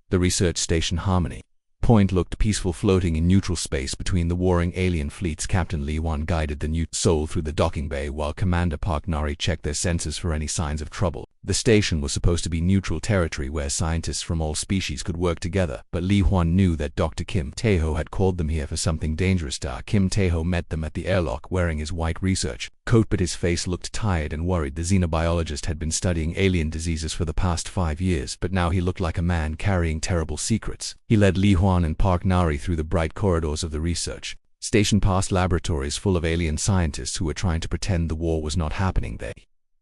The research station Harmony Point looked peaceful, floating in neutral space between the warring alien fleets. Captain Li Wan guided the new Soul through the docking bay while Commander Park Nari checked their sensors for any signs of trouble. The station was supposed to be neutral territory where scientists from all species could work together, but Li Huan knew that Dr. Kim Tae-ho had called them here for something dangerous. Kim Tae-ho met them at the airlock wearing his white research coat, but his face looked tired and worried. The xenobiologist had been studying alien diseases for the past 5 years, but now he looked like a man carrying terrible secrets. He led Li Huan and Park Nari through the bright corridors of the research station past laboratories full of alien scientists who were trying to pretend the war was not happening. They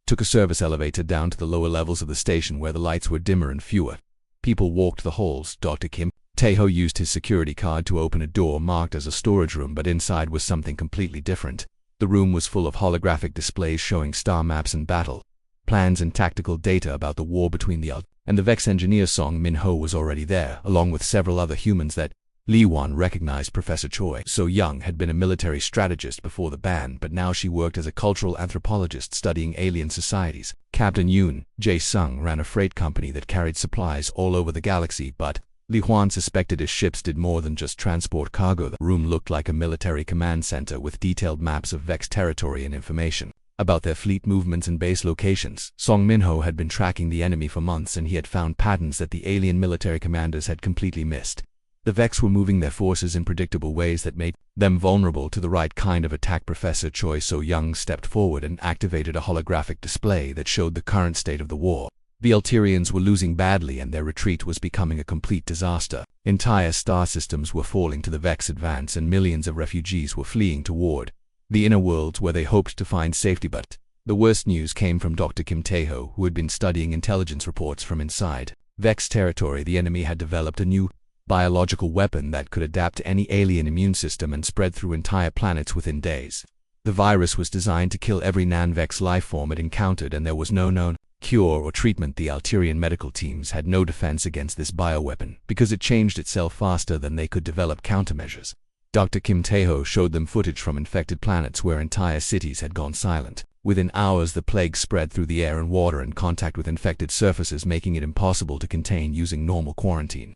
took a service elevator down to the lower levels of the station where the lights were dimmer and fewer people walked the halls. Dr. Kim Tae-ho used his security card to open a door marked as a storage room, but inside was something completely different. The room was full of holographic displays showing star maps and battle plans and tactical data about the war between the Alt and the Vex engineer. Song Min-ho was already there, along with several other humans that Li Wan recognized. Professor Choi So-young had been a military strategist before the ban, but now she worked as a cultural anthropologist studying alien societies. Captain Yoon Jae-sung ran a freight company that carried supplies all over the galaxy, but Li Huan suspected his ships did more than just transport cargo. The room looked like a military command center with detailed maps of Vex territory and information about their fleet movements and base locations. Song Min-ho had been tracking the enemy for months, and he had found patterns that the alien military commanders had completely missed. The Vex were moving their forces in predictable ways that made them vulnerable to the right kind of attack. Professor Choi So-young stepped forward and activated a holographic display that showed the current state of the war. The Alterians were losing badly and their retreat was becoming a complete disaster. Entire star systems were falling to the Vex advance and millions of refugees were fleeing toward the inner worlds where they hoped to find safety. But the worst news came from Dr. Kim Tae-ho, who had been studying intelligence reports from inside Vex territory. The enemy had developed a new biological weapon that could adapt to any alien immune system and spread through entire planets within days. The virus was designed to kill every non-Vex life form it encountered, and there was no known cure or treatment. The Alterian medical teams had no defense against this bioweapon because it changed itself faster than they could develop countermeasures. Dr. Kim Tae-ho showed them footage from infected planets where entire cities had gone silent. Within hours, the plague spread through the air and water in contact with infected surfaces, making it impossible to contain using normal quarantine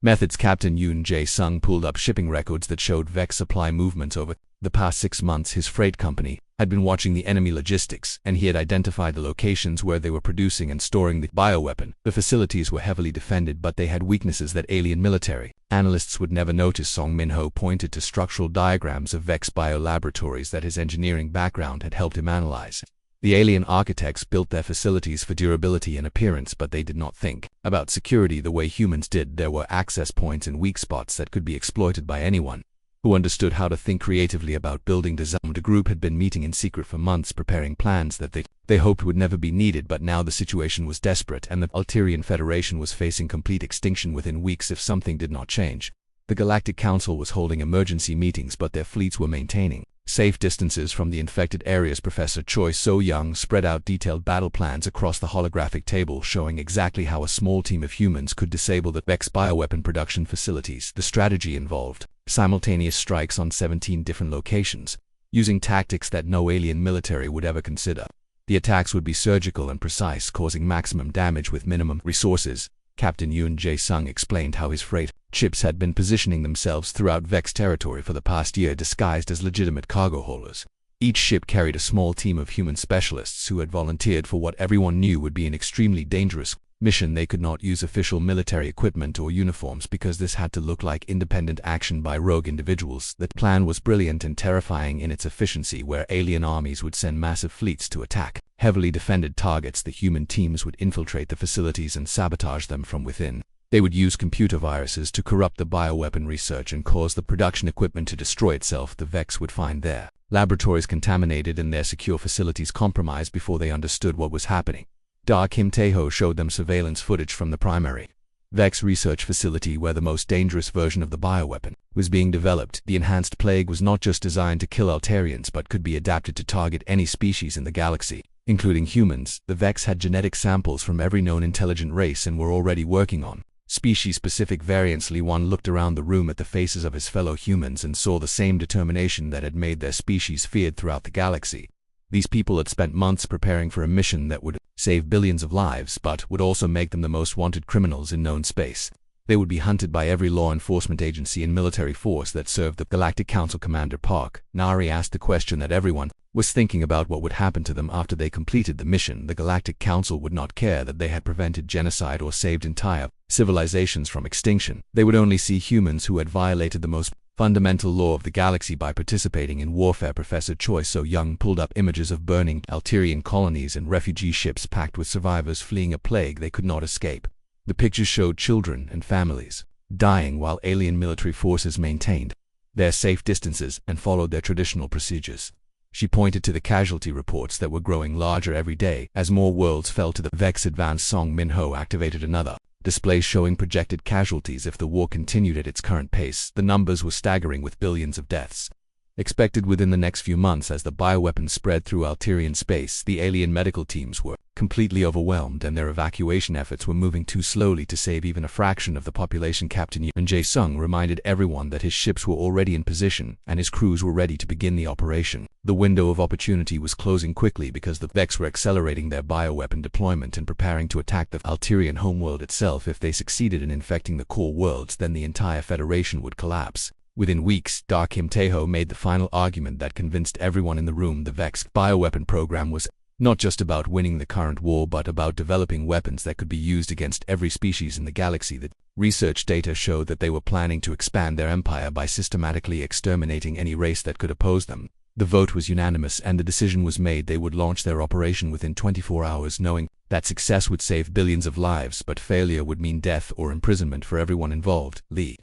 methods. Captain Yoon Jae-sung pulled up shipping records that showed Vex supply movements over the past 6 months. His freight company had been watching the enemy logistics, and he had identified the locations where they were producing and storing the bioweapon. The facilities were heavily defended, but they had weaknesses that alien military analysts would never notice. Song Min-ho pointed to structural diagrams of Vex biolaboratories that his engineering background had helped him analyze. The alien architects built their facilities for durability and appearance, but they did not think about security the way humans did. There were access points and weak spots that could be exploited by anyone who understood how to think creatively about building design. The group had been meeting in secret for months, preparing plans that they hoped would never be needed, but now the situation was desperate and the Alterian Federation was facing complete extinction within weeks if something did not change. The Galactic Council was holding emergency meetings, but their fleets were maintaining safe distances from the infected areas. Professor Choi So-young spread out detailed battle plans across the holographic table, showing exactly how a small team of humans could disable the Vex bioweapon production facilities. The strategy involved simultaneous strikes on 17 different locations, using tactics that no alien military would ever consider. The attacks would be surgical and precise, causing maximum damage with minimum resources. Captain Yoon Jae-sung explained how his freight ships had been positioning themselves throughout Vex territory for the past year, disguised as legitimate cargo haulers. Each ship carried a small team of human specialists who had volunteered for what everyone knew would be an extremely dangerous mission. They could not use official military equipment or uniforms because this had to look like independent action by rogue individuals. The plan was brilliant and terrifying in its efficiency. Where alien armies would send massive fleets to attack heavily defended targets, the human teams would infiltrate the facilities and sabotage them from within. They would use computer viruses to corrupt the bioweapon research and cause the production equipment to destroy itself. The Vex would find their laboratories contaminated and their secure facilities compromised before they understood what was happening. Kim Tae-ho showed them surveillance footage from the primary Vex research facility where the most dangerous version of the bioweapon was being developed. The enhanced plague was not just designed to kill Alterians but could be adapted to target any species in the galaxy, including humans. The Vex had genetic samples from every known intelligent race and were already working on species-specific variants. Li Wan looked around the room at the faces of his fellow humans and saw the same determination that had made their species feared throughout the galaxy. These people had spent months preparing for a mission that would save billions of lives, but would also make them the most wanted criminals in known space. They would be hunted by every law enforcement agency and military force that served the Galactic Council Commander Park. Nari asked the question that everyone was thinking about: what would happen to them after they completed the mission. The Galactic Council would not care that they had prevented genocide or saved entire civilizations from extinction. They would only see humans who had violated the most fundamental law of the galaxy by participating in warfare. Professor Choi So-young pulled up images of burning Alterian colonies and refugee ships packed with survivors fleeing a plague they could not escape. The pictures showed children and families dying while alien military forces maintained their safe distances and followed their traditional procedures. She pointed to the casualty reports that were growing larger every day as more worlds fell to the Vex. Advanced Song Min-ho activated another display showing projected casualties if the war continued at its current pace. The numbers were staggering, with billions of deaths expected within the next few months as the bioweapons spread through Alterian space. The alien medical teams were completely overwhelmed, and their evacuation efforts were moving too slowly to save even a fraction of the population. Captain Yoon Jae-sung reminded everyone that his ships were already in position and his crews were ready to begin the operation. The window of opportunity was closing quickly because the Vex were accelerating their bioweapon deployment and preparing to attack the Alterian homeworld itself. If they succeeded in infecting the core worlds, then the entire Federation would collapse. Within weeks, Kim Tae-ho made the final argument that convinced everyone in the room: the Vex bioweapon program was not just about winning the current war, but about developing weapons that could be used against every species in the galaxy. The research data showed that they were planning to expand their empire by systematically exterminating any race that could oppose them. The vote was unanimous, and the decision was made: they would launch their operation within 24 hours, knowing that success would save billions of lives, but failure would mean death or imprisonment for everyone involved. Lee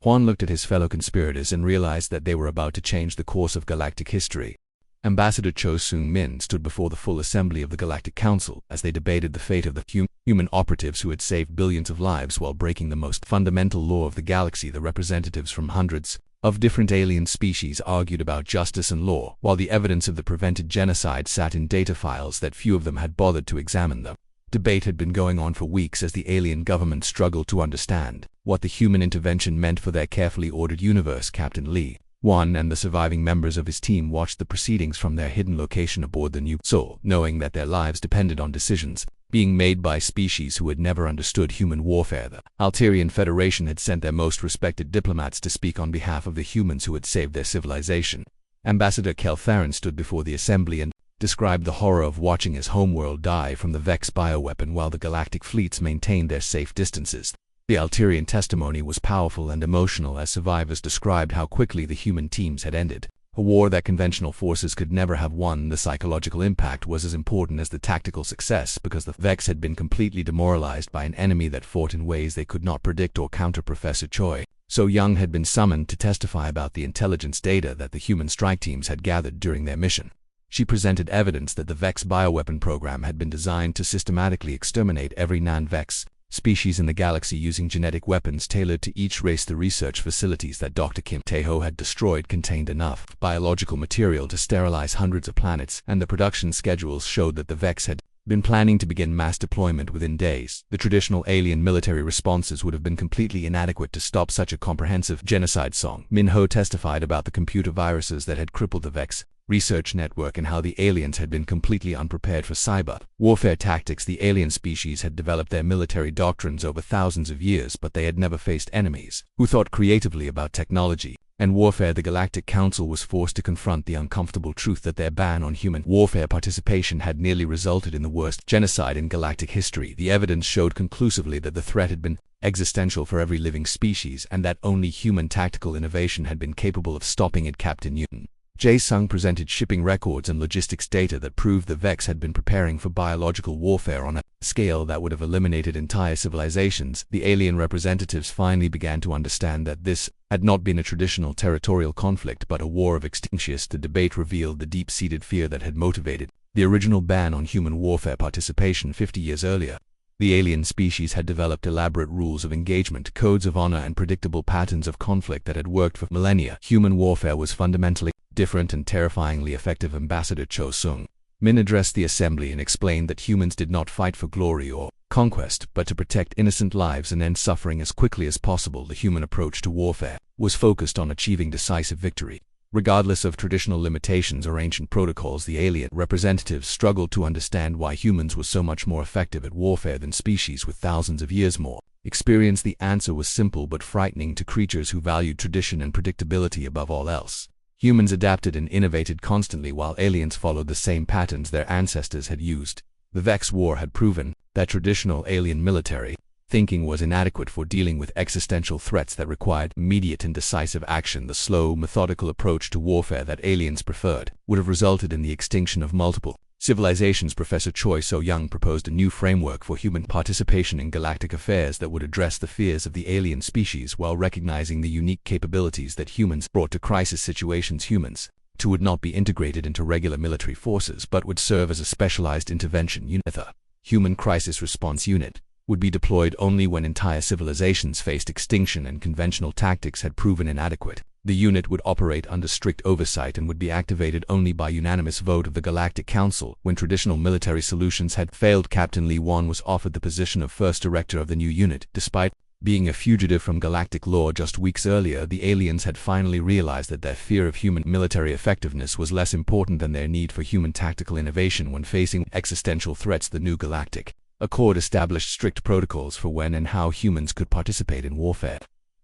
Hwan looked at his fellow conspirators and realized that they were about to change the course of galactic history. Ambassador Cho Seung-min stood before the full assembly of the Galactic Council as they debated the fate of the human operatives who had saved billions of lives while breaking the most fundamental law of the galaxy. The representatives from hundreds of different alien species argued about justice and law, while the evidence of the prevented genocide sat in data files that few of them had bothered to examine. The debate had been going on for weeks as the alien government struggled to understand what the human intervention meant for their carefully ordered universe. Captain Lee Hwan and the surviving members of his team watched the proceedings from their hidden location aboard the New Soul, knowing that their lives depended on decisions being made by species who had never understood human warfare. The Alterian Federation had sent their most respected diplomats to speak on behalf of the humans who had saved their civilization. Ambassador Keltharin stood before the assembly and described the horror of watching his homeworld die from the Vex bioweapon while the galactic fleets maintained their safe distances. The Alterian testimony was powerful and emotional as survivors described how quickly the human teams had ended a war that conventional forces could never have won. The psychological impact was as important as the tactical success because the Vex had been completely demoralized by an enemy that fought in ways they could not predict or counter. Professor Choi So-young had been summoned to testify about the intelligence data that the human strike teams had gathered during their mission. She presented evidence that the Vex bioweapon program had been designed to systematically exterminate every non-Vex species in the galaxy using genetic weapons tailored to each race. The research facilities that Dr. Kim Tae-ho had destroyed contained enough biological material to sterilize hundreds of planets, and the production schedules showed that the Vex had been planning to begin mass deployment within days. The traditional alien military responses would have been completely inadequate to stop such a comprehensive genocide. Song Min-ho testified about the computer viruses that had crippled the Vex research network and how the aliens had been completely unprepared for cyber warfare tactics. The alien species had developed their military doctrines over thousands of years, but they had never faced enemies who thought creatively about technology and warfare. The Galactic Council was forced to confront the uncomfortable truth that their ban on human warfare participation had nearly resulted in the worst genocide in galactic history. The evidence showed conclusively that the threat had been existential for every living species and that only human tactical innovation had been capable of stopping it. Captain Newton Jae-sung presented shipping records and logistics data that proved the Vex had been preparing for biological warfare on a scale that would have eliminated entire civilizations. The alien representatives finally began to understand that this had not been a traditional territorial conflict but a war of extinction. The debate revealed the deep-seated fear that had motivated the original ban on human warfare participation 50 years earlier. The alien species had developed elaborate rules of engagement, codes of honor, and predictable patterns of conflict that had worked for millennia. Human warfare was fundamentally different and terrifyingly effective. Ambassador Cho Seung-min addressed the assembly and explained that humans did not fight for glory or conquest, but to protect innocent lives and end suffering as quickly as possible. The human approach to warfare was focused on achieving decisive victory. Regardless of traditional limitations or ancient protocols, the alien representatives struggled to understand why humans were so much more effective at warfare than species with thousands of years more experience. The answer was simple but frightening to creatures who valued tradition and predictability above all else. Humans adapted and innovated constantly while aliens followed the same patterns their ancestors had used. The Vex War had proven that traditional alien military thinking was inadequate for dealing with existential threats that required immediate and decisive action. The slow, methodical approach to warfare that aliens preferred would have resulted in the extinction of multiple civilizations. Professor Choi So-young proposed a new framework for human participation in galactic affairs that would address the fears of the alien species while recognizing the unique capabilities that humans brought to crisis situations. Humans, too, would not be integrated into regular military forces but would serve as a specialized intervention unit. The Human Crisis Response Unit would be deployed only when entire civilizations faced extinction and conventional tactics had proven inadequate. The unit would operate under strict oversight and would be activated only by unanimous vote of the Galactic Council. When traditional military solutions had failed, Captain Lee Wan was offered the position of first director of the new unit. Despite being a fugitive from galactic law just weeks earlier, the aliens had finally realized that their fear of human military effectiveness was less important than their need for human tactical innovation when facing existential threats. The new Galactic Accord established strict protocols for when and how humans could participate in warfare.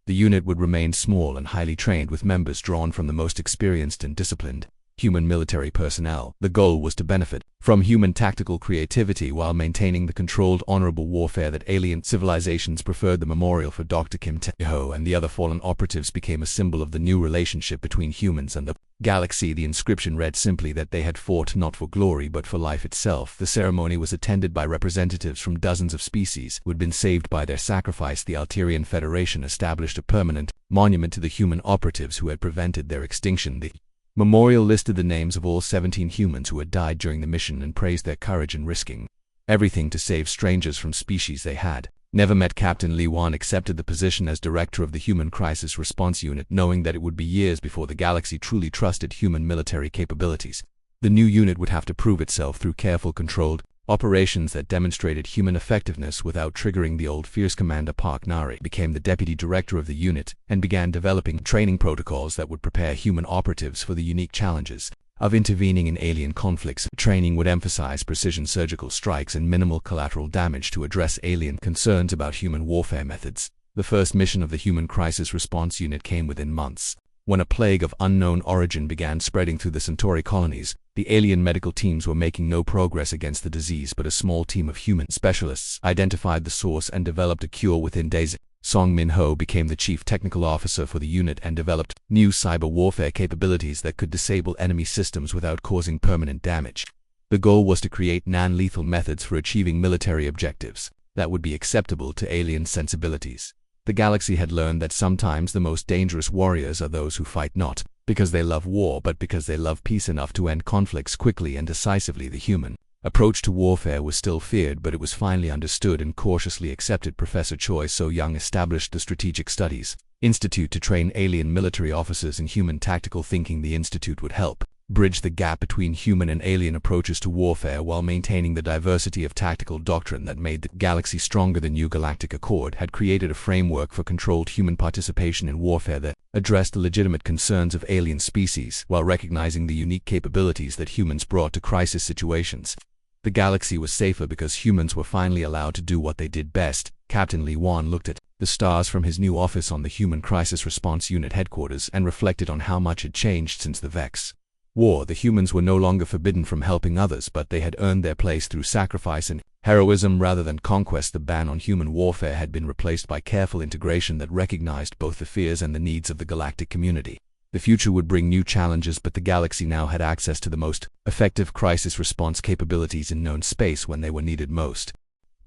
The unit would remain small and highly trained, with members drawn from the most experienced and disciplined human military personnel. The goal was to benefit from human tactical creativity while maintaining the controlled, honorable warfare that alien civilizations preferred. The memorial for Dr. Kim Tae-ho and the other fallen operatives became a symbol of the new relationship between humans and the galaxy. The inscription read simply that they had fought not for glory but for life itself. The ceremony was attended by representatives from dozens of species who had been saved by their sacrifice. The Altarian Federation established a permanent monument to the human operatives who had prevented their extinction. The memorial listed the names of all 17 humans who had died during the mission and praised their courage in risking everything to save strangers from species they had never met. Captain Lee Wan accepted the position as director of the Human Crisis Response Unit, knowing that it would be years before the galaxy truly trusted human military capabilities. The new unit would have to prove itself through careful, controlled operations that demonstrated human effectiveness without triggering the old fears. Commander Park Nari became the deputy director of the unit and began developing training protocols that would prepare human operatives for the unique challenges of intervening in alien conflicts. Training would emphasize precision surgical strikes and minimal collateral damage to address alien concerns about human warfare methods. The first mission of the Human Crisis Response Unit came within months. When a plague of unknown origin began spreading through the Centauri colonies, the alien medical teams were making no progress against the disease, but a small team of human specialists identified the source and developed a cure within days. Song Min-ho became the chief technical officer for the unit and developed new cyber warfare capabilities that could disable enemy systems without causing permanent damage. The goal was to create non-lethal methods for achieving military objectives that would be acceptable to alien sensibilities. The galaxy had learned that sometimes the most dangerous warriors are those who fight not because they love war but because they love peace enough to end conflicts quickly and decisively. The human approach to warfare was still feared, but it was finally understood and cautiously accepted. Professor Choi So-young established the Strategic Studies Institute to train alien military officers in human tactical thinking. The institute would help bridge the gap between human and alien approaches to warfare while maintaining the diversity of tactical doctrine that made the galaxy stronger. The new Galactic Accord had created a framework for controlled human participation in warfare that addressed the legitimate concerns of alien species while recognizing the unique capabilities that humans brought to crisis situations. The galaxy was safer because humans were finally allowed to do what they did best. Captain Lee Wan looked at the stars from his new office on the Human Crisis Response Unit headquarters and reflected on how much had changed since the Vex War. The humans were no longer forbidden from helping others, but they had earned their place through sacrifice and heroism rather than conquest. The ban on human warfare had been replaced by careful integration that recognized both the fears and the needs of the galactic community. The future would bring new challenges, but the galaxy now had access to the most effective crisis response capabilities in known space when they were needed most.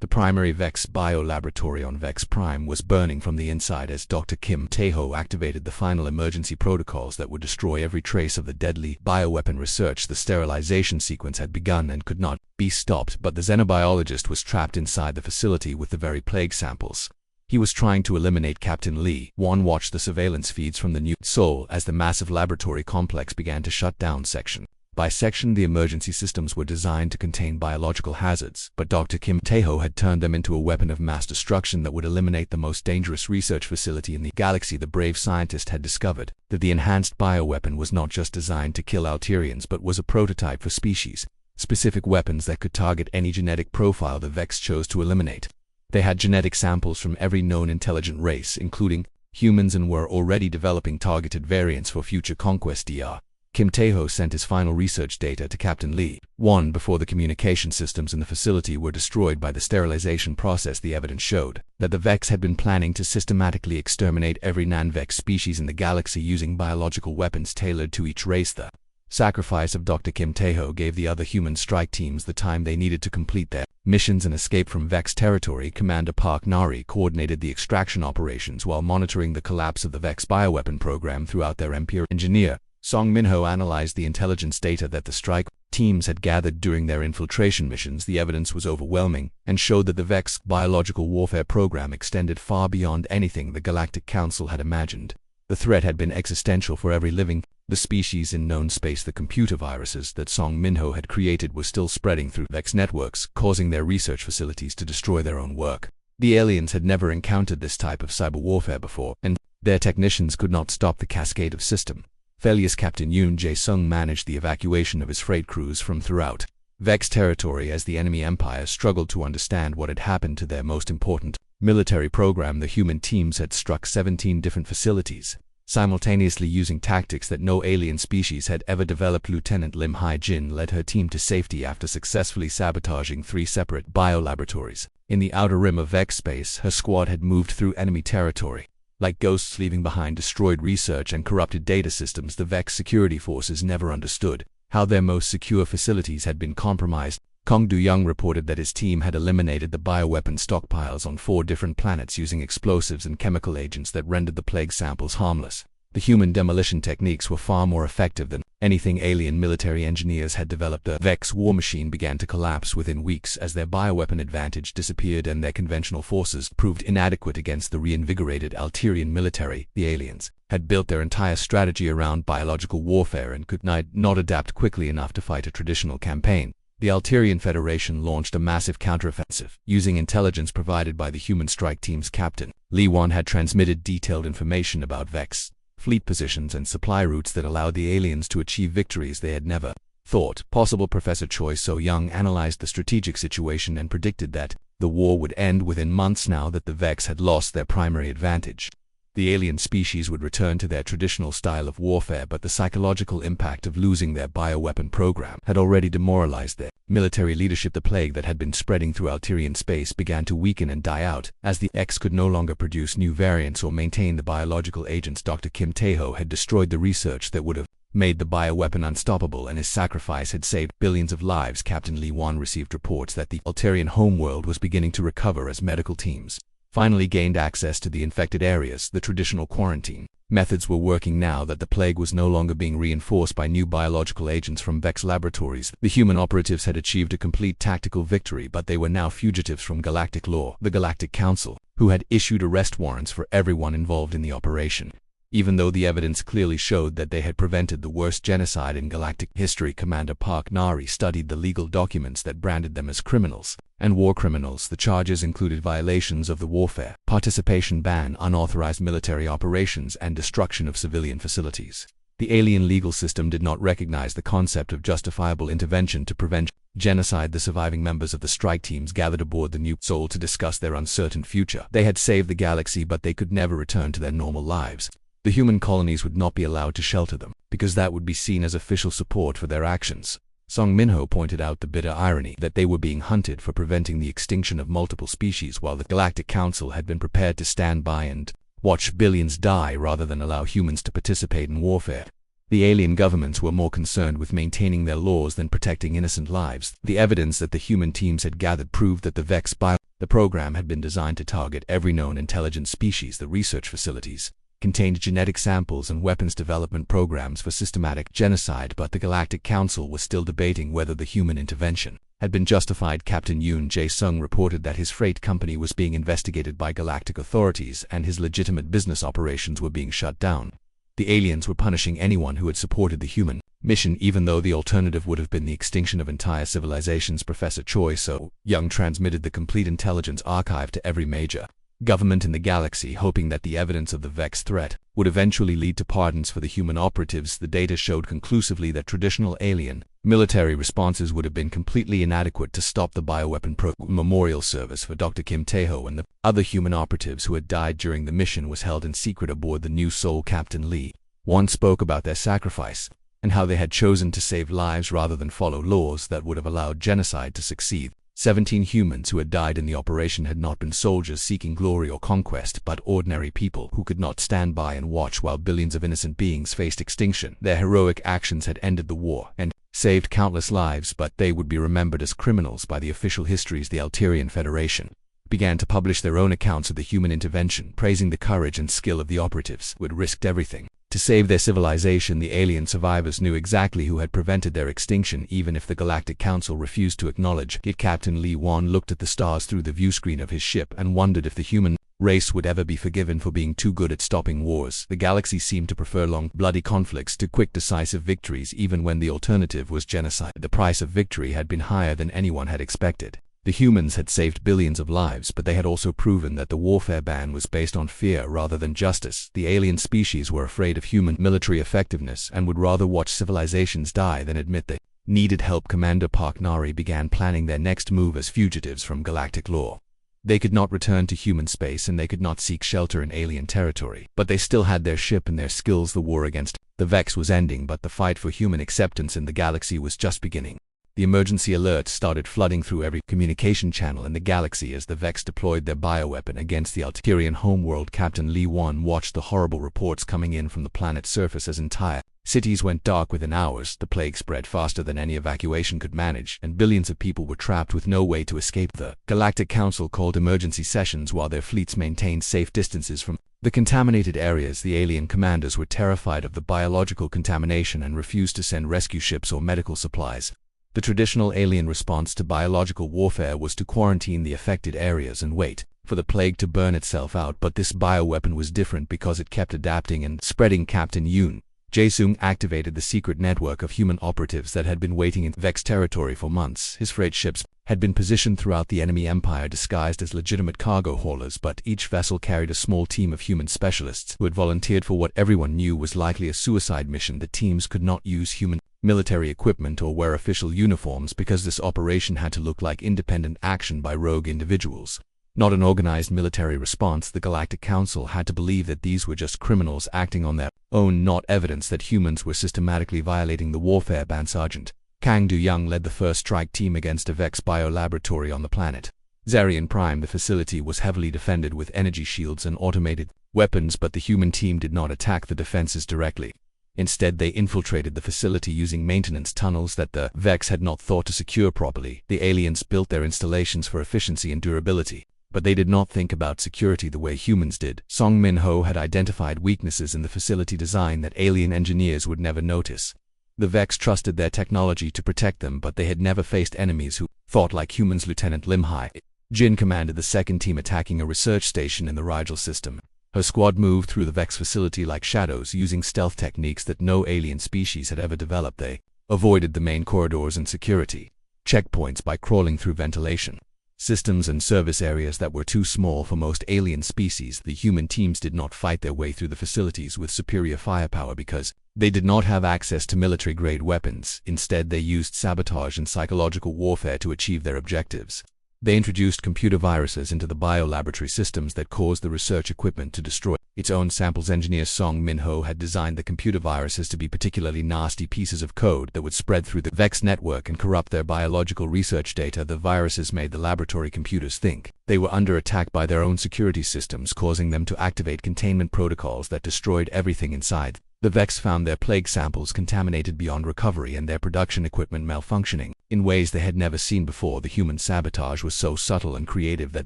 The primary Vex bio-laboratory on Vex Prime was burning from the inside as Dr. Kim Tae-ho activated the final emergency protocols that would destroy every trace of the deadly bioweapon research. The sterilization sequence had begun and could not be stopped, but the xenobiologist was trapped inside the facility with the very plague samples. He was trying to eliminate. Captain Lee Wan watched the surveillance feeds from the new Seoul as the massive laboratory complex began to shut down. Section By section, the emergency systems were designed to contain biological hazards, but Dr. Kim Tae-ho had turned them into a weapon of mass destruction that would eliminate the most dangerous research facility in the galaxy. The brave scientist had discovered that the enhanced bioweapon was not just designed to kill Alterians but was a prototype for species-specific weapons that could target any genetic profile the Vex chose to eliminate. They had genetic samples from every known intelligent race, including humans, and were already developing targeted variants for future conquest. Dr. Kim Tae-ho sent his final research data to Captain Lee Wan before the communication systems in the facility were destroyed by the sterilization process. The evidence showed that the Vex had been planning to systematically exterminate every non-Vex species in the galaxy using biological weapons tailored to each race. The sacrifice of Dr. Kim Tae-ho gave the other human strike teams the time they needed to complete their missions and escape from Vex territory. Commander Park Nari coordinated the extraction operations while monitoring the collapse of the Vex bioweapon program throughout their Imperial engineer. Song Min-ho analyzed the intelligence data that the strike teams had gathered during their infiltration missions. The evidence was overwhelming and showed that the Vex biological warfare program extended far beyond anything the Galactic Council had imagined. The threat had been existential for every living the species in known space. The computer viruses that Song Min-ho had created were still spreading through Vex networks, causing their research facilities to destroy their own work. The aliens had never encountered this type of cyber warfare before, and their technicians could not stop the cascade of system failures. Captain Yoon Jae-sung managed the evacuation of his freight crews from throughout Vex territory as the enemy empire struggled to understand what had happened to their most important military program. The human teams had struck 17 different facilities, simultaneously using tactics that no alien species had ever developed. Lieutenant Lim Hai-jin led her team to safety after successfully sabotaging 3 separate biolaboratories. In the outer rim of Vex space, her squad had moved through enemy territory like ghosts, leaving behind destroyed research and corrupted data systems. The Vex security forces never understood how their most secure facilities had been compromised. Kong Du-young reported that his team had eliminated the bioweapon stockpiles on 4 different planets using explosives and chemical agents that rendered the plague samples harmless. The human demolition techniques were far more effective than anything alien military engineers had developed. The Vex war machine began to collapse within weeks as their bioweapon advantage disappeared and their conventional forces proved inadequate against the reinvigorated Alterian military. The aliens had built their entire strategy around biological warfare and could not adapt quickly enough to fight a traditional campaign. The Alterian Federation launched a massive counteroffensive. Using intelligence provided by the human strike team's captain, Lee Wan had transmitted detailed information about Vex fleet positions and supply routes that allowed the aliens to achieve victories they had never thought possible. Professor Choi So-young analyzed the strategic situation and predicted that the war would end within months. Now that the Vex had lost their primary advantage, the alien species would return to their traditional style of warfare, but the psychological impact of losing their bioweapon program had already demoralized their military leadership. The plague that had been spreading through Alterian space began to weaken and die out, as the X could no longer produce new variants or maintain the biological agents. Dr. Kim Tae-ho had destroyed the research that would have made the bioweapon unstoppable, and his sacrifice had saved billions of lives. Captain Lee Wan received reports that the Alterian homeworld was beginning to recover as medical teams finally gained access to the infected areas. The traditional quarantine methods were working now that the plague was no longer being reinforced by new biological agents from Vex laboratories. The human operatives had achieved a complete tactical victory, but they were now fugitives from galactic law. The Galactic Council, who had issued arrest warrants for everyone involved in the operation, even though the evidence clearly showed that they had prevented the worst genocide in galactic history. Commander Park Nari studied the legal documents that branded them as criminals and war criminals. The charges included violations of the warfare participation ban, unauthorized military operations, and destruction of civilian facilities. The alien legal system did not recognize the concept of justifiable intervention to prevent genocide. The surviving members of the strike teams gathered aboard the New Soul to discuss their uncertain future. They had saved the galaxy, but they could never return to their normal lives. The human colonies would not be allowed to shelter them, because that would be seen as official support for their actions. Song Min-ho pointed out the bitter irony that they were being hunted for preventing the extinction of multiple species, while the Galactic Council had been prepared to stand by and watch billions die rather than allow humans to participate in warfare. The alien governments were more concerned with maintaining their laws than protecting innocent lives. The evidence that the human teams had gathered proved that the program had been designed to target every known intelligent species. The research facilities contained genetic samples and weapons development programs for systematic genocide, but the Galactic Council was still debating whether the human intervention had been justified. Captain Yoon Jae-sung reported that his freight company was being investigated by galactic authorities and his legitimate business operations were being shut down. The aliens were punishing anyone who had supported the human mission, even though the alternative would have been the extinction of entire civilizations. Professor Choi So-young transmitted the complete intelligence archive to every major government in the galaxy, hoping that the evidence of the Vex threat would eventually lead to pardons for the human operatives. The data showed conclusively that traditional alien military responses would have been completely inadequate to stop the bioweapon program. Memorial service for Dr. Kim Tae-ho and the other human operatives who had died during the mission was held in secret aboard the new Soul. Captain Lee Wan spoke about their sacrifice and how they had chosen to save lives rather than follow laws that would have allowed genocide to succeed. 17 humans who had died in the operation had not been soldiers seeking glory or conquest, but ordinary people who could not stand by and watch while billions of innocent beings faced extinction. Their heroic actions had ended the war and saved countless lives, but they would be remembered as criminals by the official histories. The Altarian Federation began to publish their own accounts of the human intervention, praising the courage and skill of the operatives who had risked everything to save their civilization. The alien survivors knew exactly who had prevented their extinction, even if the Galactic Council refused to acknowledge it. Captain Lee Wan looked at the stars through the viewscreen of his ship and wondered if the human race would ever be forgiven for being too good at stopping wars. The galaxy seemed to prefer long, bloody conflicts to quick, decisive victories, even when the alternative was genocide. The price of victory had been higher than anyone had expected. The humans had saved billions of lives, but they had also proven that the warfare ban was based on fear rather than justice. The alien species were afraid of human military effectiveness and would rather watch civilizations die than admit they needed help. Commander Park Nari began planning their next move as fugitives from galactic law. They could not return to human space and they could not seek shelter in alien territory, but they still had their ship and their skills. The war against the Vex was ending, but the fight for human acceptance in the galaxy was just beginning. The emergency alerts started flooding through every communication channel in the galaxy as the Vex deployed their bioweapon against the Altarian homeworld. Captain Lee Wan watched the horrible reports coming in from the planet's surface as entire cities went dark within hours. The plague spread faster than any evacuation could manage, and billions of people were trapped with no way to escape. The Galactic Council called emergency sessions while their fleets maintained safe distances from the contaminated areas. The alien commanders were terrified of the biological contamination and refused to send rescue ships or medical supplies. The traditional alien response to biological warfare was to quarantine the affected areas and wait for the plague to burn itself out, but this bioweapon was different because it kept adapting and spreading. Captain Yoon Jae-sung activated the secret network of human operatives that had been waiting in Vex territory for months. His freight ships had been positioned throughout the enemy empire disguised as legitimate cargo haulers, but each vessel carried a small team of human specialists who had volunteered for what everyone knew was likely a suicide mission. The teams could not use human military equipment or wear official uniforms because this operation had to look like independent action by rogue individuals, not an organized military response. The Galactic Council had to believe that these were just criminals acting on their own, not evidence that humans were systematically violating the warfare ban. Sergeant Kang Du-young led the first strike team against a Vex biolaboratory on the planet Zarian Prime. The facility was heavily defended with energy shields and automated weapons, but the human team did not attack the defenses directly. Instead, they infiltrated the facility using maintenance tunnels that the Vex had not thought to secure properly. The aliens built their installations for efficiency and durability, but they did not think about security the way humans did. Song Min-ho had identified weaknesses in the facility design that alien engineers would never notice. The Vex trusted their technology to protect them, but they had never faced enemies who thought like humans. Lieutenant Lim Hai-jin commanded the second team attacking a research station in the Rigel system. Her squad moved through the Vex facility like shadows, using stealth techniques that no alien species had ever developed. They avoided the main corridors and security checkpoints by crawling through ventilation systems and service areas that were too small for most alien species. The human teams did not fight their way through the facilities with superior firepower because they did not have access to military-grade weapons. Instead, they used sabotage and psychological warfare to achieve their objectives. They introduced computer viruses into the biolaboratory systems that caused the research equipment to destroy its own samples. Engineer Song Min-ho had designed the computer viruses to be particularly nasty pieces of code that would spread through the Vex network and corrupt their biological research data. The viruses made the laboratory computers think they were under attack by their own security systems, causing them to activate containment protocols that destroyed everything inside. The Vex found their plague samples contaminated beyond recovery and their production equipment malfunctioning in ways they had never seen before. The human sabotage was so subtle and creative that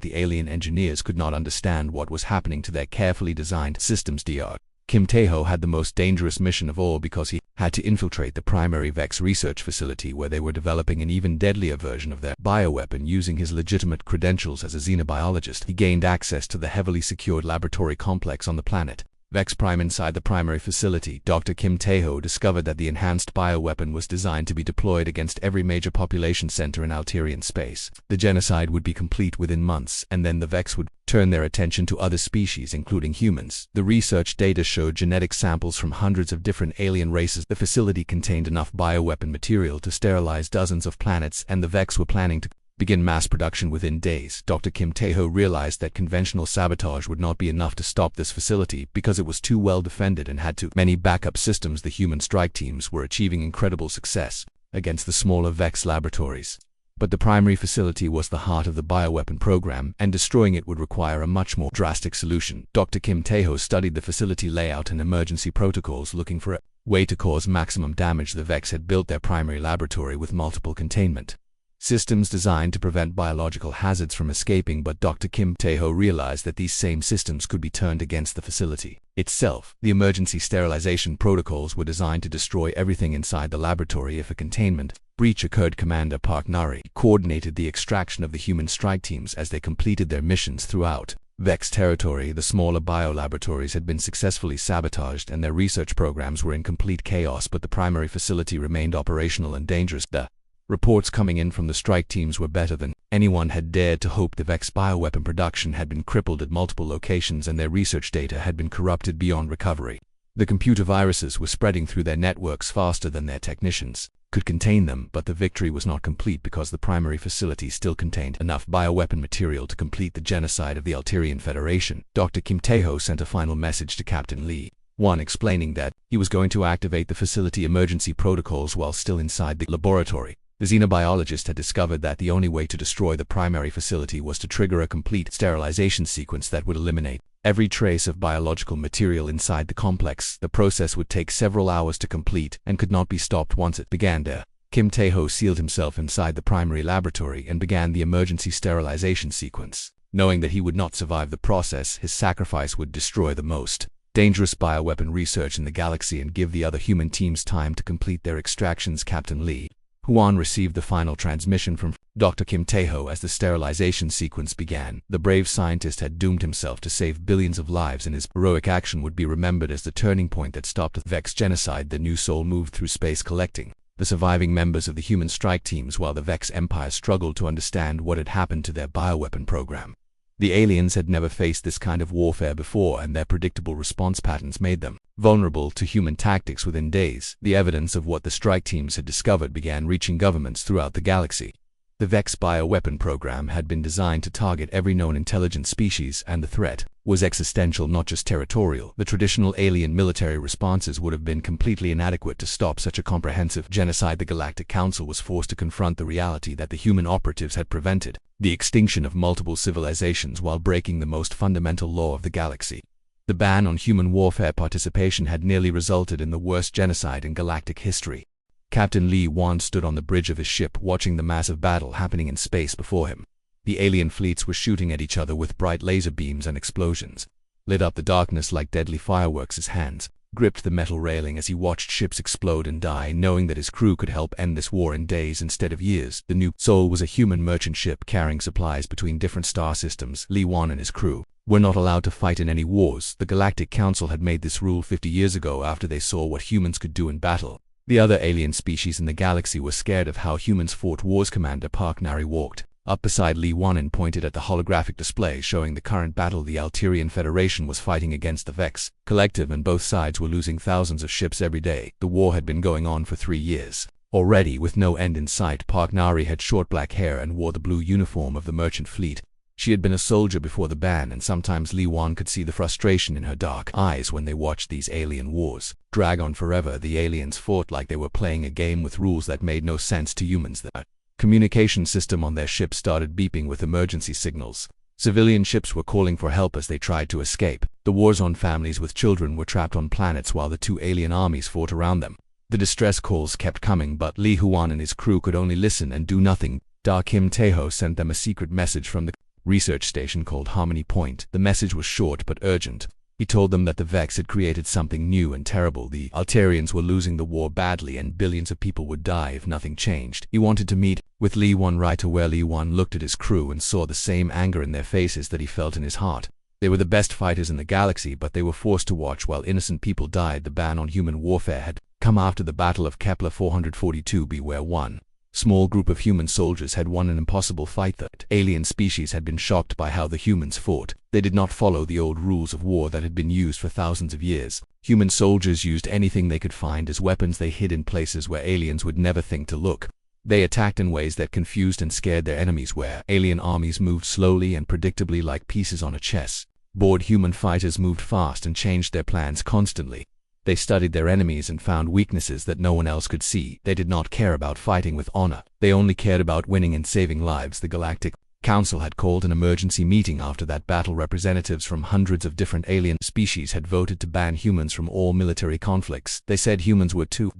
the alien engineers could not understand what was happening to their carefully designed systems. Dr. Kim Tae-ho had the most dangerous mission of all because he had to infiltrate the primary Vex research facility where they were developing an even deadlier version of their bioweapon. Using his legitimate credentials as a xenobiologist, he gained access to the heavily secured laboratory complex on the planet Vex Prime. Inside the primary facility, Dr. Kim Tae-ho discovered that the enhanced bioweapon was designed to be deployed against every major population center in Alterian space. The genocide would be complete within months, and then the Vex would turn their attention to other species, including humans. The research data showed genetic samples from hundreds of different alien races. The facility contained enough bioweapon material to sterilize dozens of planets, and the Vex were planning to begin mass production within days. Dr. Kim Tae-ho realized that conventional sabotage would not be enough to stop this facility because it was too well defended and had too many backup systems. The human strike teams were achieving incredible success against the smaller Vex laboratories. But the primary facility was the heart of the bioweapon program, and destroying it would require a much more drastic solution. Dr. Kim Tae-ho studied the facility layout and emergency protocols, looking for a way to cause maximum damage. The Vex had built their primary laboratory with multiple containment systems designed to prevent biological hazards from escaping, but Dr. Kim Tae-ho realized that these same systems could be turned against the facility itself. The emergency sterilization protocols were designed to destroy everything inside the laboratory if a containment breach occurred. Commander Park Nari coordinated the extraction of the human strike teams as they completed their missions throughout Vex territory. The smaller biolaboratories had been successfully sabotaged and their research programs were in complete chaos, but the primary facility remained operational and dangerous. The reports coming in from the strike teams were better than anyone had dared to hope. The Vex bioweapon production had been crippled at multiple locations and their research data had been corrupted beyond recovery. The computer viruses were spreading through their networks faster than their technicians could contain them, but the victory was not complete because the primary facility still contained enough bioweapon material to complete the genocide of the Alterian Federation. Dr. Kim Tae-ho sent a final message to Captain Lee, explaining that he was going to activate the facility emergency protocols while still inside the laboratory. The xenobiologist had discovered that the only way to destroy the primary facility was to trigger a complete sterilization sequence that would eliminate every trace of biological material inside the complex. The process would take several hours to complete and could not be stopped once it began. Kim Tae-ho sealed himself inside the primary laboratory and began the emergency sterilization sequence. Knowing that he would not survive the process, his sacrifice would destroy the most dangerous bioweapon research in the galaxy and give the other human teams time to complete their extractions. Captain Lee received the final transmission from Dr. Kim Tae-ho as the sterilization sequence began. The brave scientist had doomed himself to save billions of lives, and his heroic action would be remembered as the turning point that stopped the Vex genocide. The new soul moved through space collecting the surviving members of the human strike teams while the Vex Empire struggled to understand what had happened to their bioweapon program. The aliens had never faced this kind of warfare before, and their predictable response patterns made them vulnerable to human tactics. Within days, the evidence of what the strike teams had discovered began reaching governments throughout the galaxy. The Vex bioweapon program had been designed to target every known intelligent species, and the threat was existential, not just territorial. The traditional alien military responses would have been completely inadequate to stop such a comprehensive genocide. The Galactic Council was forced to confront the reality that the human operatives had prevented the extinction of multiple civilizations while breaking the most fundamental law of the galaxy. The ban on human warfare participation had nearly resulted in the worst genocide in galactic history. Captain Lee stood on the bridge of his ship watching the massive battle happening in space before him. The alien fleets were shooting at each other with bright laser beams, and explosions lit up the darkness like deadly fireworks. His hands gripped the metal railing as he watched ships explode and die, knowing that his crew could help end this war in days instead of years. The new Soul was a human merchant ship carrying supplies between different star systems. Lee and his crew were not allowed to fight in any wars. The Galactic Council had made this rule 50 years ago after they saw what humans could do in battle. The other alien species in the galaxy were scared of how humans fought wars. Commander Park Nari walked up beside Lee and pointed at the holographic display showing the current battle. The Alterian Federation was fighting against the Vex Collective, and both sides were losing thousands of ships every day. The war had been going on for 3 years already, with no end in sight. Park Nari had short black hair and wore the blue uniform of the merchant fleet. She had been a soldier before the ban, and sometimes Lee could see the frustration in her dark eyes when they watched these alien wars drag on forever. The aliens fought like they were playing a game with rules that made no sense to humans. The communication system on their ship started beeping with emergency signals. Civilian ships were calling for help as they tried to escape. The Warzone families with children were trapped on planets while the 2 alien armies fought around them. The distress calls kept coming, but Lee and his crew could only listen and do nothing. Dr. Kim Tae-ho sent them a secret message from the research station called Harmony Point. The message was short but urgent. He told them that the Vex had created something new and terrible. The Alterians were losing the war badly and billions of people would die if nothing changed. He wanted to meet with Lee right away. Lee looked at his crew and saw the same anger in their faces that he felt in his heart. They were the best fighters in the galaxy, but they were forced to watch while innocent people died. The ban on human warfare had come after the Battle of Kepler 442b, where one small group of human soldiers had won an impossible fight. The alien species had been shocked by how the humans fought. They did not follow the old rules of war that had been used for thousands of years. Human soldiers used anything they could find as weapons. They hid in places where aliens would never think to look. They attacked in ways that confused and scared their enemies. Where alien armies moved slowly and predictably like pieces on a chess board, human fighters moved fast and changed their plans constantly. They studied their enemies and found weaknesses that no one else could see. They did not care about fighting with honor. They only cared about winning and saving lives. The Galactic Council had called an emergency meeting after that battle. Representatives from hundreds of different alien species had voted to ban humans from all military conflicts. They said humans were too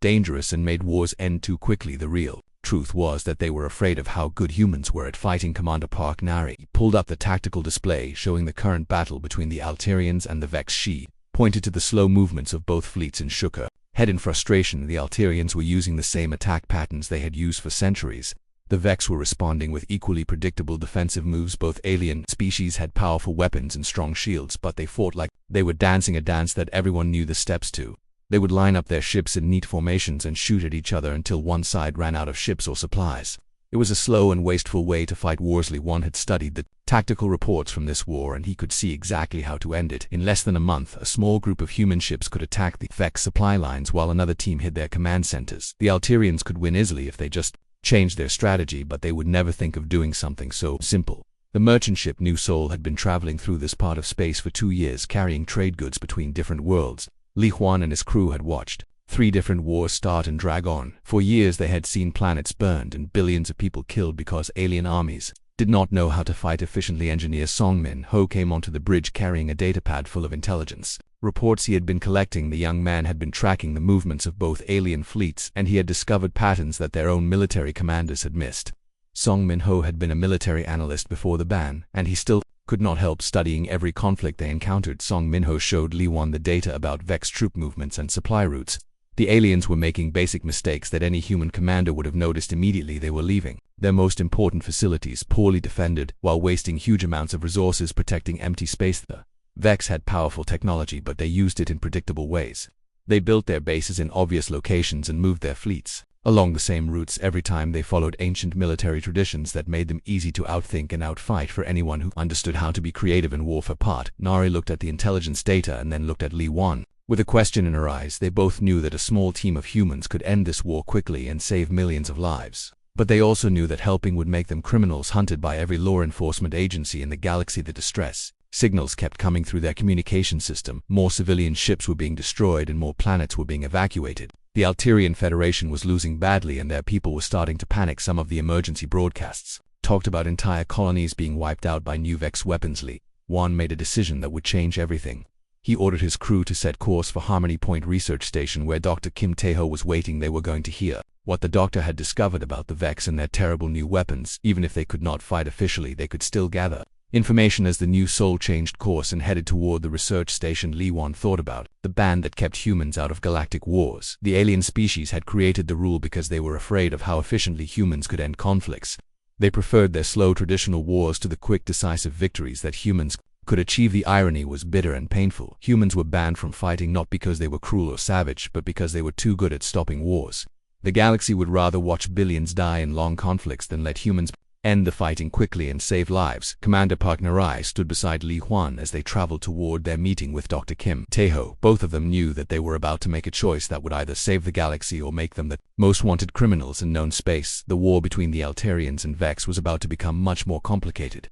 dangerous and made wars end too quickly. The real truth was that they were afraid of how good humans were at fighting. Commander Park Nari pulled up the tactical display showing the current battle between the Alterians and the Vex. She pointed to the slow movements of both fleets and shook her head in frustration. The Alterians were using the same attack patterns they had used for centuries. The Vex were responding with equally predictable defensive moves. Both alien species had powerful weapons and strong shields, but they fought like they were dancing a dance that everyone knew the steps to. They would line up their ships in neat formations and shoot at each other until one side ran out of ships or supplies. It was a slow and wasteful way to fight wars. One had studied the tactical reports from this war, and he could see exactly how to end it. In less than a month, a small group of human ships could attack the Vex supply lines while another team hid their command centers. The Alterians could win easily if they just changed their strategy, but they would never think of doing something so simple. The merchant ship New Soul had been traveling through this part of space for 2 years, carrying trade goods between different worlds. Li Huan and his crew had watched 3 different wars start and drag on. For years they had seen planets burned and billions of people killed because alien armies did not know how to fight efficiently. Engineer Song Min Ho came onto the bridge carrying a datapad full of intelligence reports he had been collecting. The young man had been tracking the movements of both alien fleets, and he had discovered patterns that their own military commanders had missed. Song Min Ho had been a military analyst before the ban, and he still could not help studying every conflict they encountered. Song Min Ho showed Li Huan the data about Vex troop movements and supply routes. The aliens were making basic mistakes that any human commander would have noticed immediately. They were leaving their most important facilities poorly defended while wasting huge amounts of resources protecting empty space. The Vex had powerful technology, but they used it in predictable ways. They built their bases in obvious locations and moved their fleets along the same routes every time. They followed ancient military traditions that made them easy to outthink and outfight for anyone who understood how to be creative in warfare. Part Nari looked at the intelligence data and then looked at Li Huan with a question in her eyes. They both knew that a small team of humans could end this war quickly and save millions of lives. But they also knew that helping would make them criminals hunted by every law enforcement agency in the galaxy. The distress signals kept coming through their communication system. More civilian ships were being destroyed and more planets were being evacuated. The Alterian Federation was losing badly and their people were starting to panic. Some of the emergency broadcasts talked about entire colonies being wiped out by new Vex weapons. Li Huan made a decision that would change everything. He ordered his crew to set course for Harmony Point Research Station, where Dr. Kim Tae-ho was waiting. They were going to hear what the doctor had discovered about the Vex and their terrible new weapons. Even if they could not fight officially, they could still gather information. As the New Soul changed course and headed toward the research station, Li Huan thought about the ban that kept humans out of galactic wars. The alien species had created the rule because they were afraid of how efficiently humans could end conflicts. They preferred their slow traditional wars to the quick decisive victories that humans could achieve. The irony was bitter and painful. Humans were banned from fighting not because they were cruel or savage, but because they were too good at stopping wars. The galaxy would rather watch billions die in long conflicts than let humans end the fighting quickly and save lives. Commander Park Narai stood beside Li Huan as they traveled toward their meeting with Dr. Kim Tae-ho. Both of them knew that they were about to make a choice that would either save the galaxy or make them the most wanted criminals in known space. The war between the Alterians and Vex was about to become much more complicated.